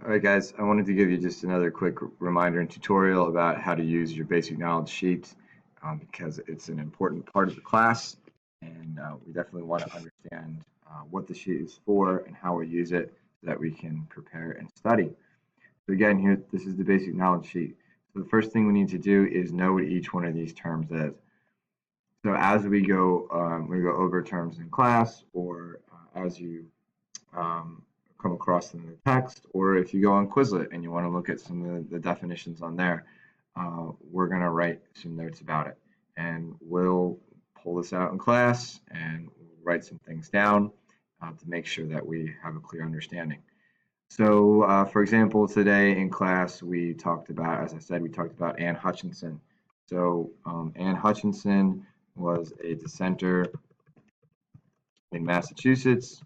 All right, guys, I wanted to give you just another quick reminder and tutorial about how to use your basic knowledge sheet because it's an important part of the class, and we definitely want to understand what the sheet is for and how we use it so that we can prepare and study. So again, here, this is the basic knowledge sheet. So the first thing we need to do is know what each one of these terms is. So as we go over terms in class, or as you um, come across them in the text, or if you go on Quizlet and you want to look at some of the definitions on there, we're going to write some notes about it. And we'll pull this out in class and we'll write some things down to make sure that we have a clear understanding. So, for example, today in class, we talked about, as I said, we talked about Anne Hutchinson. So, Anne Hutchinson was a dissenter in Massachusetts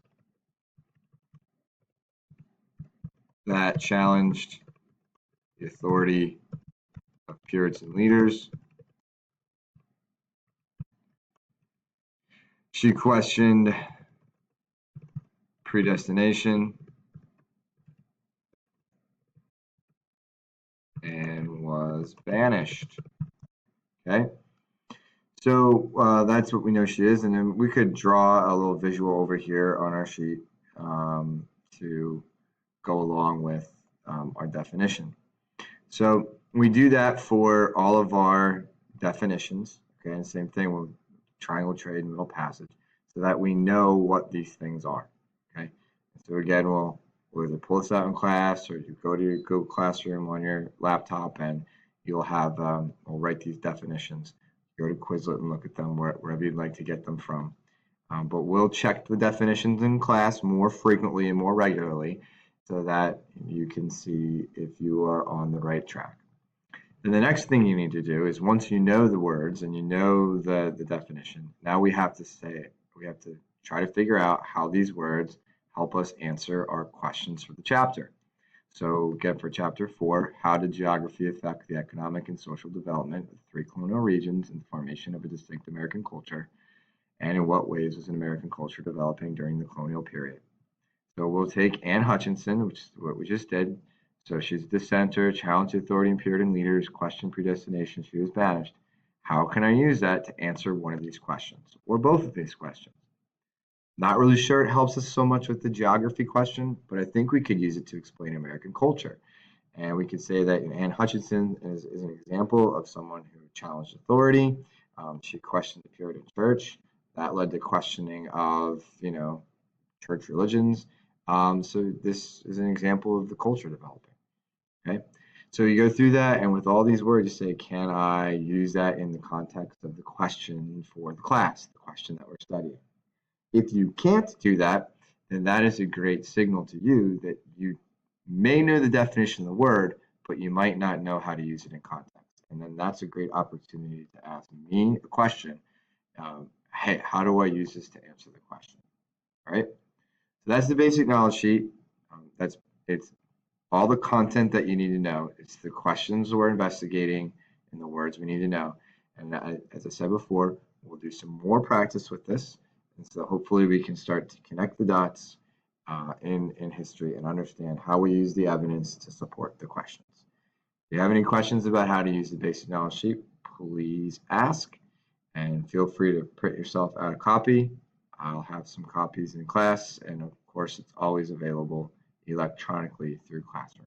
that challenged the authority of Puritan leaders. She questioned predestination and was banished. Okay, so that's what we know she is, and then we could draw a little visual over here on our sheet to go along with our definition. So we do that for all of our definitions. Okay, and same thing with triangle, trade, middle passage, so that we know what these things are. Okay, so again, we'll either pull this out in class, or you go to your Google Classroom on your laptop, and you'll have we'll write these definitions. Go to Quizlet and look at them wherever you'd like to get them from. But we'll check the definitions in class more frequently and more regularly so that you can see if you are on the right track. And the next thing you need to do is, once you know the words and you know the definition, now we have to say it. We have to try to figure out how these words help us answer our questions for the chapter. So again, for chapter 4, how did geography affect the economic and social development of 3 colonial regions and the formation of a distinct American culture? And in what ways was an American culture developing during the colonial period? So we'll take Anne Hutchinson, which is what we just did. So she's a dissenter, challenged authority and Puritan leaders, questioned predestination, she was banished. How can I use that to answer one of these questions, or both of these questions? Not really sure it helps us so much with the geography question, but I think we could use it to explain American culture. And we could say that Anne Hutchinson is an example of someone who challenged authority. She questioned the Puritan church. That led to questioning of, church religions. So this is an example of the culture developing. Okay, so you go through that, and with all these words, you say, can I use that in the context of the question for the class, the question that we're studying? If you can't do that, then that is a great signal to you that you may know the definition of the word, but you might not know how to use it in context. And then that's a great opportunity to ask me a question. Hey, how do I use this to answer the question? All right. So that's the basic knowledge sheet. It's all the content that you need to know. It's the questions we're investigating and the words we need to know. And as I said before, we'll do some more practice with this. And so hopefully we can start to connect the dots in history and understand how we use the evidence to support the questions. If you have any questions about how to use the basic knowledge sheet, please ask, and feel free to print yourself out a copy. I'll have some copies in class, and of course it's always available electronically through Classroom.